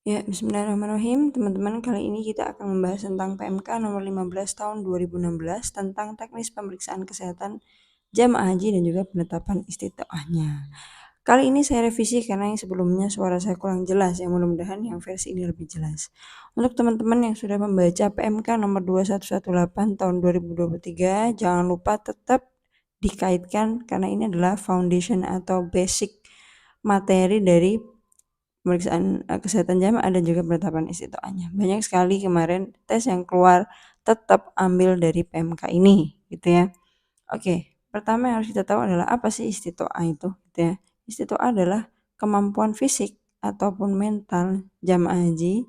Ya, bismillahirrahmanirrahim. Teman-teman, kali ini kita akan membahas tentang PMK nomor 15 tahun 2016 tentang teknis pemeriksaan kesehatan jamaah haji dan juga penetapan istitoahnya. Kali ini saya revisi karena yang sebelumnya suara saya kurang jelas, ya mudah-mudahan yang versi ini lebih jelas. Untuk teman-teman yang sudah membaca PMK nomor 2118 tahun 2023, jangan lupa tetap dikaitkan karena ini adalah foundation atau basic materi dari pemeriksaan kesehatan jamaah dan juga penetapan istitoahnya. Banyak sekali kemarin tes yang keluar, tetap ambil dari PMK ini, gitu ya. Oke, pertama yang harus kita tahu adalah apa sih istitoah itu, gitu ya. Istitoah adalah kemampuan fisik ataupun mental jamaah haji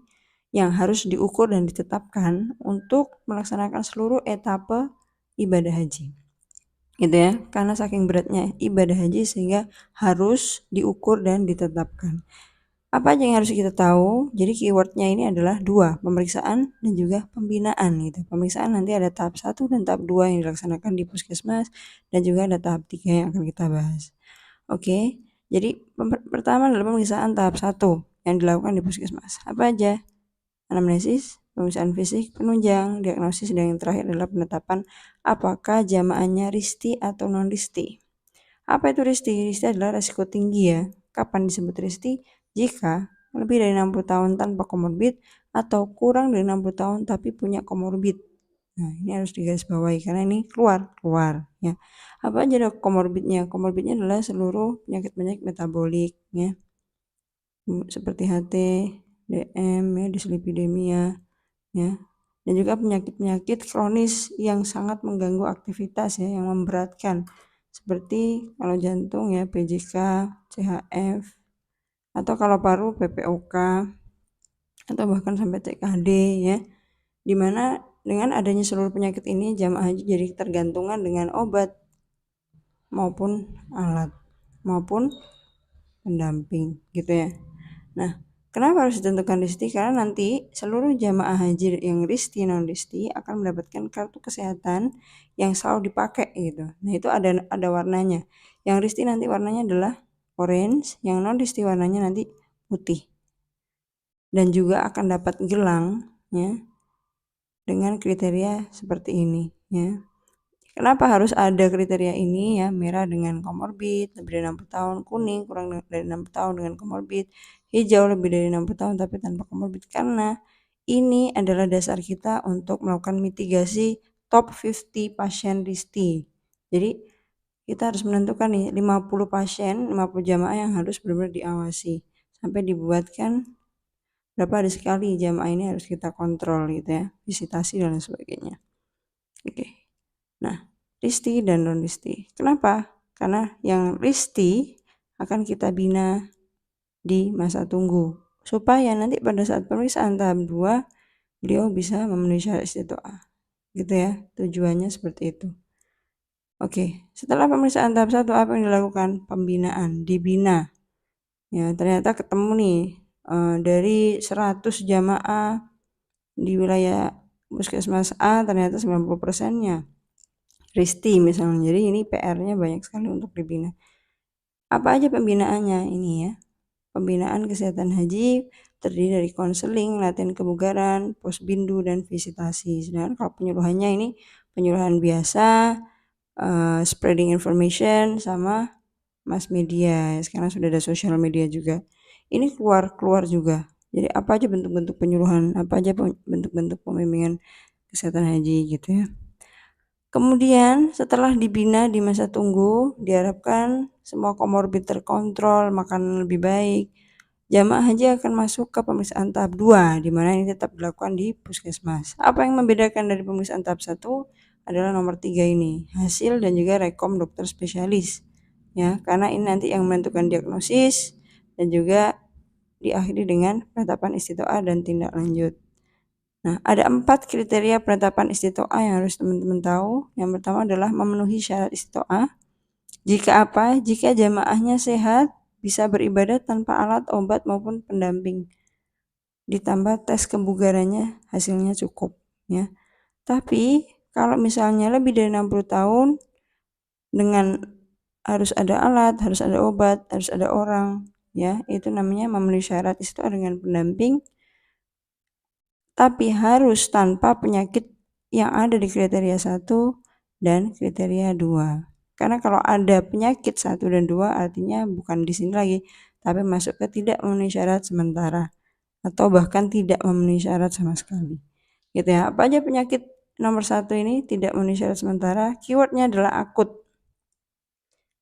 yang harus diukur dan ditetapkan untuk melaksanakan seluruh etape ibadah haji. Gitu ya, karena saking beratnya ibadah haji sehingga harus diukur dan ditetapkan. Apa aja yang harus kita tahu? Jadi keywordnya ini adalah dua, pemeriksaan dan juga pembinaan gitu. Pemeriksaan nanti ada tahap 1 dan tahap 2 yang dilaksanakan di puskesmas dan juga ada tahap 3 yang akan kita bahas. Oke, jadi pertama adalah pemeriksaan tahap 1 yang dilakukan di puskesmas. Apa aja? Anamnesis, pemeriksaan fisik, penunjang, diagnosis, dan yang terakhir adalah penetapan apakah jamaahnya risti atau non-risti. Apa itu risti? Risti adalah resiko tinggi ya. Kapan disebut risti? Jika lebih dari 60 tahun tanpa komorbid atau kurang dari 60 tahun tapi punya komorbid. Nah, ini harus digarisbawahi karena ini keluar ya. Apa aja ada komorbidnya? Komorbidnya adalah seluruh penyakit-penyakit metabolik ya. Seperti HT, DM, ya, dislipidemia ya. Dan juga penyakit-penyakit kronis yang sangat mengganggu aktivitas ya, yang memberatkan. Seperti kalau jantung ya PJK, CHF, atau kalau paru PPOK, atau bahkan sampai TKD ya. Dimana dengan adanya seluruh penyakit ini jamaah haji jadi tergantungan dengan obat maupun alat maupun pendamping gitu ya. Nah, kenapa harus ditentukan risti? Karena nanti seluruh jamaah haji yang risti non-risti akan mendapatkan kartu kesehatan yang selalu dipakai gitu. Nah, itu ada warnanya. Yang risti nanti warnanya adalah orange, yang non-risti warnanya nanti putih. Dan juga akan dapat gelang ya dengan kriteria seperti ini ya. Kenapa harus ada kriteria ini ya? Merah dengan komorbid lebih dari 60 tahun, kuning kurang dari 60 tahun dengan komorbid, hijau lebih dari 60 tahun tapi tanpa komorbid, karena ini adalah dasar kita untuk melakukan mitigasi top 50 pasien risti. Jadi kita harus menentukan nih 50 pasien, 50 jamaah yang harus benar-benar diawasi sampai dibuatkan berapa hari sekali jamaah ini harus kita kontrol gitu ya, visitasi dan sebagainya. Oke. Nah, risti dan non-risti. Kenapa? Karena yang risti akan kita bina di masa tunggu supaya nanti pada saat pemeriksaan tahap 2 beliau bisa memenuhi syarat istitoah. Gitu ya, tujuannya seperti itu. Oke, setelah pemeriksaan tahap 1 apa yang dilakukan? Pembinaan, dibina. Ya, ternyata ketemu nih dari 100 jamaah di wilayah puskesmas A ternyata 90%-nya risti misalnya. Jadi ini PR-nya banyak sekali untuk dibina. Apa aja pembinaannya ini ya? Pembinaan kesehatan haji terdiri dari konseling, latihan kebugaran, posbindu, dan visitasi. Sedangkan kalau penyuluhannya ini penyuluhan biasa, spreading information, sama mass media. Sekarang sudah ada social media juga. Ini keluar juga. Jadi apa aja bentuk-bentuk penyuluhan, apa aja bentuk-bentuk pembimbingan kesehatan haji gitu ya. Kemudian setelah dibina di masa tunggu, diharapkan semua komorbid terkontrol, makanan lebih baik. Jamaah haji akan masuk ke pemeriksaan tahap 2, di mana ini tetap dilakukan di puskesmas. Apa yang membedakan dari pemeriksaan tahap 1 adalah nomor 3 ini, hasil dan juga rekom dokter spesialis. Ya, karena ini nanti yang menentukan diagnosis dan juga diakhiri dengan penetapan istitoah dan tindak lanjut. Nah, ada 4 kriteria penetapan istitoah yang harus teman-teman tahu. Yang pertama adalah memenuhi syarat istitoah. Jika apa? Jika jamaahnya sehat, bisa beribadah tanpa alat, obat maupun pendamping. Ditambah tes kebugarannya hasilnya cukup ya. Tapi kalau misalnya lebih dari 60 tahun dengan harus ada alat, harus ada obat, harus ada orang, ya, itu namanya memenuhi syarat istiqomah dengan pendamping, tapi harus tanpa penyakit yang ada di kriteria 1 dan kriteria 2. Karena kalau ada penyakit 1 dan 2 artinya bukan di sini lagi, tapi masuk ke tidak memenuhi syarat sementara atau bahkan tidak memenuhi syarat sama sekali. Gitu ya. Apa aja penyakit nomor 1 ini tidak memenuhi syarat sementara? Keywordnya adalah akut.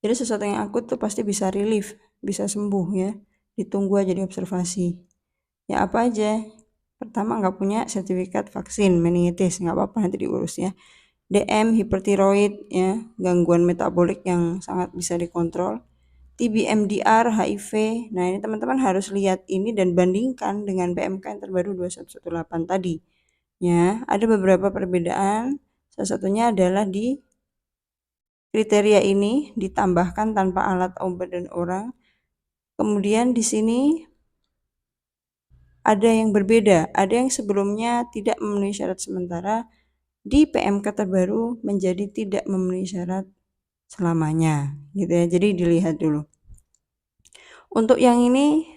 Jadi sesuatu yang akut tuh pasti bisa relief, bisa sembuh ya. Ditunggu aja, diobservasi. Ya apa aja? Pertama, nggak punya sertifikat vaksin meningitis, nggak apa-apa, nanti diurus ya. DM, hipertiroid ya, gangguan metabolik yang sangat bisa dikontrol. TB, MDR, HIV. Nah ini teman-teman harus lihat ini dan bandingkan dengan PMK yang terbaru 2118 tadi. Ya, ada beberapa perbedaan. Salah satunya adalah di kriteria ini ditambahkan tanpa alat, obat, dan orang. Kemudian di sini ada yang berbeda, ada yang sebelumnya tidak memenuhi syarat sementara, di PMK terbaru menjadi tidak memenuhi syarat selamanya, gitu ya. Jadi dilihat dulu. Untuk yang ini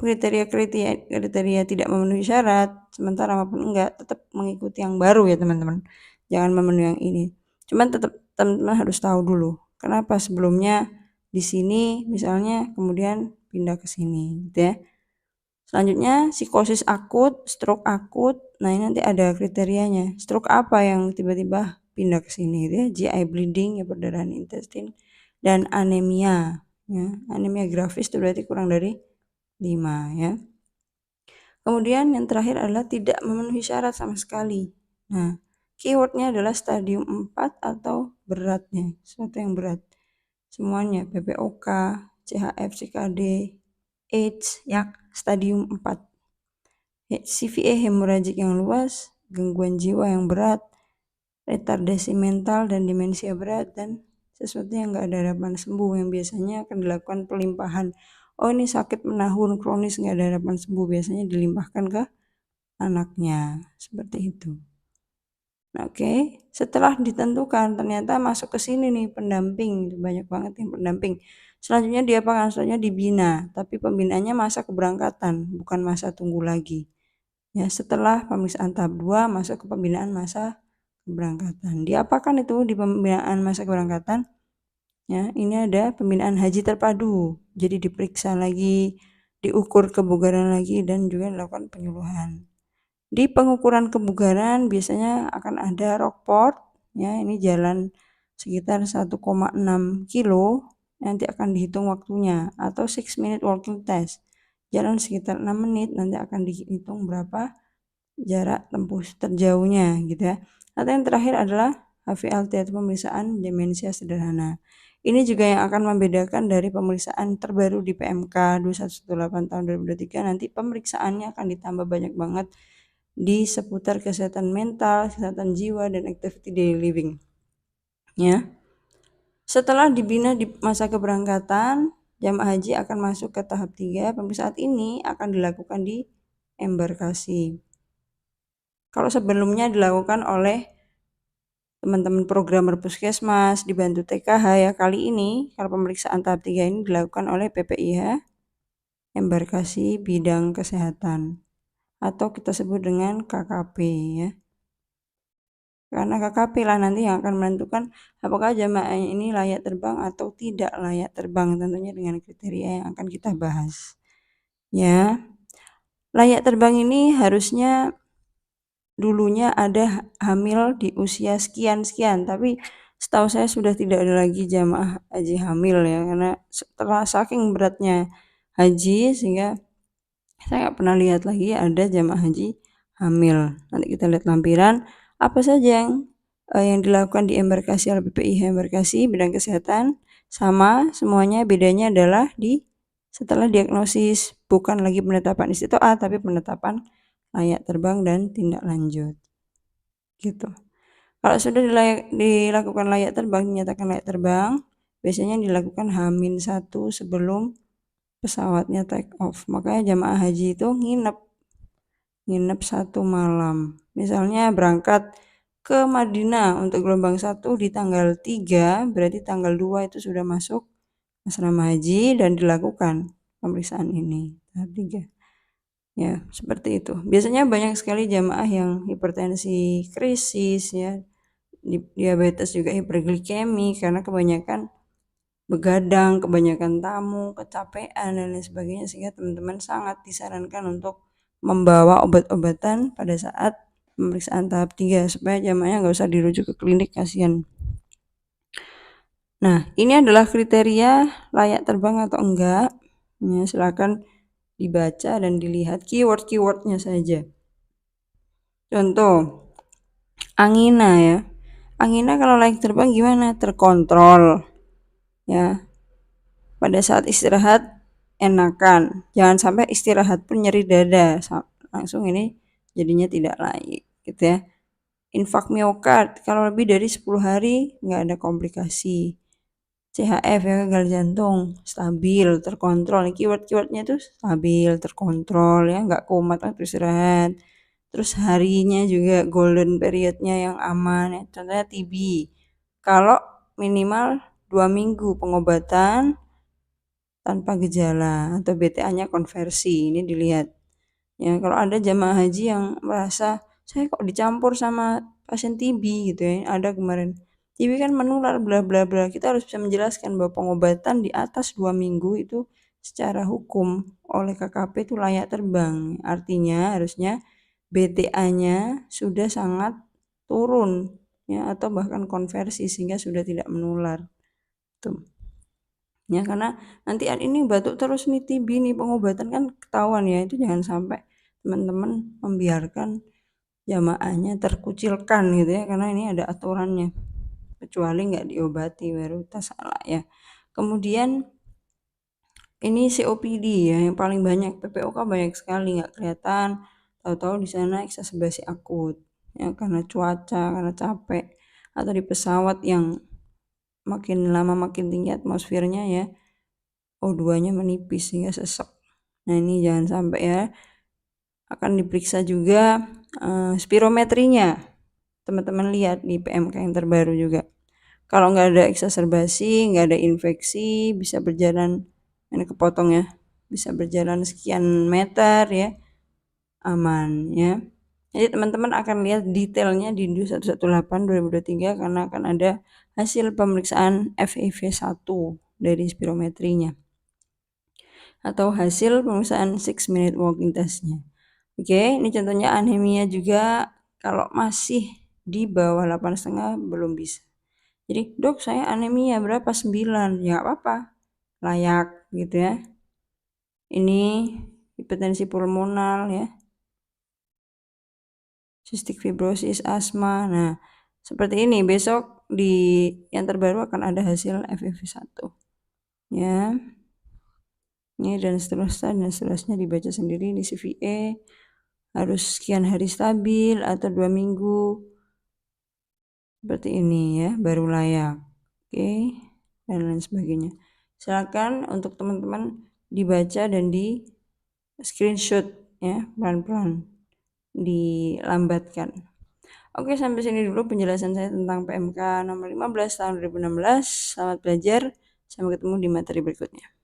kriteria tidak memenuhi syarat sementara maupun enggak, tetap mengikuti yang baru ya teman-teman. Jangan memenuhi yang ini. Cuman tetap teman-teman harus tahu dulu kenapa sebelumnya di sini misalnya kemudian pindah ke sini, gitu ya. Selanjutnya psikosis akut, stroke akut. Nah, ini nanti ada kriterianya. Stroke apa yang tiba-tiba pindah ke sini gitu ya? GI bleeding ya, perdarahan intestin, dan anemia ya. Anemia grafis itu berarti kurang dari 5 ya. Kemudian yang terakhir adalah tidak memenuhi syarat sama sekali. Nah, keywordnya adalah stadium 4 atau beratnya, sesuatu yang berat. Semuanya PPOK, CHF, CKD, AIDS, ya, stadium 4. CVA hemoragik yang luas, gangguan jiwa yang berat, retardasi mental dan demensia berat, dan sesuatu yang nggak ada harapan sembuh yang biasanya akan dilakukan pelimpahan. Oh ini sakit menahun kronis nggak ada harapan sembuh, biasanya dilimpahkan ke anaknya seperti itu. Nah, oke, setelah ditentukan ternyata masuk ke sini nih pendamping, banyak banget yang pendamping. Selanjutnya dia apakan? Selanjutnya dibina, tapi pembinaannya masa keberangkatan, bukan masa tunggu lagi. Ya, setelah pemeriksaan tahap 2 masuk ke pembinaan masa keberangkatan. Diapakan itu di pembinaan masa keberangkatan? Ya, ini ada pembinaan haji terpadu. Jadi diperiksa lagi, diukur kebugaran lagi, dan juga dilakukan penyuluhan. Di pengukuran kebugaran biasanya akan ada rockport, ya ini jalan sekitar 1,6 kilo, nanti akan dihitung waktunya, atau 6-minute walking test, jalan sekitar 6 menit, nanti akan dihitung berapa jarak tempuh terjauhnya gitu ya. Atau yang terakhir adalah HVLT atau pemeriksaan demensia sederhana. Ini juga yang akan membedakan dari pemeriksaan terbaru di PMK 2118 tahun 2023, nanti pemeriksaannya akan ditambah banyak banget di seputar kesehatan mental, kesehatan jiwa, dan activity daily living. Ya. Setelah dibina di masa keberangkatan, jamaah haji akan masuk ke tahap 3. Pemeriksaan ini akan dilakukan di embarkasi. Kalau sebelumnya dilakukan oleh teman-teman programmer puskesmas dibantu TKH ya, kali ini kalau pemeriksaan tahap 3 ini dilakukan oleh PPIH, embarkasi bidang kesehatan, atau kita sebut dengan KKP ya. Karena KKP lah nanti yang akan menentukan apakah jamaah ini layak terbang atau tidak layak terbang, tentunya dengan kriteria yang akan kita bahas. Ya, layak terbang ini harusnya dulunya ada hamil di usia sekian-sekian, tapi setahu saya sudah tidak ada lagi jamaah haji hamil ya, karena setelah saking beratnya haji sehingga saya nggak pernah lihat lagi ada jamaah haji hamil. Nanti kita lihat lampiran apa saja yang dilakukan di embarkasi oleh PPIH embarkasi bidang kesehatan, sama semuanya, bedanya adalah di setelah diagnosis, bukan lagi penetapan istiqtoah tapi penetapan layak terbang dan tindak lanjut gitu. Kalau sudah dilakukan layak terbang, dinyatakan layak terbang, biasanya dilakukan H-1 sebelum pesawatnya take off. Makanya jamaah haji itu nginep 1 malam. Misalnya berangkat ke Madinah untuk gelombang 1 di tanggal 3, berarti tanggal 2 itu sudah masuk asrama haji dan dilakukan pemeriksaan ini tahap 3. Ya, seperti itu. Biasanya banyak sekali jamaah yang hipertensi krisis ya, diabetes juga hiperglikemi karena kebanyakan begadang, kebanyakan tamu, kecapean dan lain sebagainya, sehingga teman-teman sangat disarankan untuk membawa obat-obatan pada saat pemeriksaan tahap 3 supaya jamaahnya nggak usah dirujuk ke klinik, kasihan. Nah, ini adalah kriteria layak terbang atau enggak. Ya, silakan dibaca dan dilihat keyword-keywordnya saja. Contoh, angina ya. Angina kalau layak terbang gimana? Terkontrol. Ya. Pada saat istirahat enakan. Jangan sampai istirahat pun nyeri dada. Langsung ini jadinya tidak layak gitu ya. Infak miokard kalau lebih dari 10 hari nggak ada komplikasi. CHF ya, gagal jantung stabil, terkontrol. Keyword-keywordnya tuh stabil, terkontrol ya, nggak kumat waktu istirahat. Terus harinya juga golden periodnya yang aman ya. Contohnya TB. Kalau minimal 2 minggu pengobatan tanpa gejala atau BTA-nya konversi, ini dilihat. Ya, kalau ada jamaah haji yang merasa saya kok dicampur sama pasien TB gitu ya, ada kemarin. TB kan menular bla bla bla. Kita harus bisa menjelaskan bahwa pengobatan di atas 2 minggu itu secara hukum oleh KKP itu layak terbang. Artinya harusnya BTA-nya sudah sangat turun ya, atau bahkan konversi sehingga sudah tidak menular. Tuh. Ya, karena nanti ini batuk terus nih TB nih, pengobatan kan ketahuan ya, itu jangan sampai teman-teman membiarkan jamaahnya terkucilkan gitu ya, karena ini ada aturannya, kecuali nggak diobati baru kita salah ya. Kemudian ini COPD ya, yang paling banyak. PPOK banyak sekali nggak kelihatan, tahu-tahu di sana exacerbasi akut ya, karena cuaca, karena capek, atau di pesawat yang makin lama makin tinggi atmosfernya ya, O2-nya menipis sehingga sesek. Nah, ini jangan sampai ya. Akan diperiksa juga spirometrinya. Teman-teman lihat di PMK yang terbaru juga. Kalau nggak ada exacerbasi, nggak ada infeksi, bisa berjalan, ini kepotong ya, bisa berjalan sekian meter ya, aman ya. Jadi teman-teman akan lihat detailnya di DUS 118 2023 karena akan ada hasil pemeriksaan FEV1 dari spirometrinya atau hasil pemeriksaan 6 minute walking testnya. Oke, ini contohnya anemia juga kalau masih di bawah 8,5 belum bisa. Jadi, dok saya anemia berapa? 9. Ya nggak apa-apa, layak gitu ya. Ini hipertensi pulmonal ya, cystic fibrosis, asma. Nah, seperti ini. Besok di yang terbaru akan ada hasil FEV1 ya. Ini dan seterusnya dibaca sendiri di CVE. Harus sekian hari stabil atau 2 minggu. Seperti ini ya, baru layak. Oke, dan lain sebagainya. Silakan untuk teman-teman dibaca dan di screenshot ya, pelan-pelan dilambatkan. Oke, sampai sini dulu penjelasan saya tentang PMK nomor 15 tahun 2016. Selamat belajar, sampai ketemu di materi berikutnya.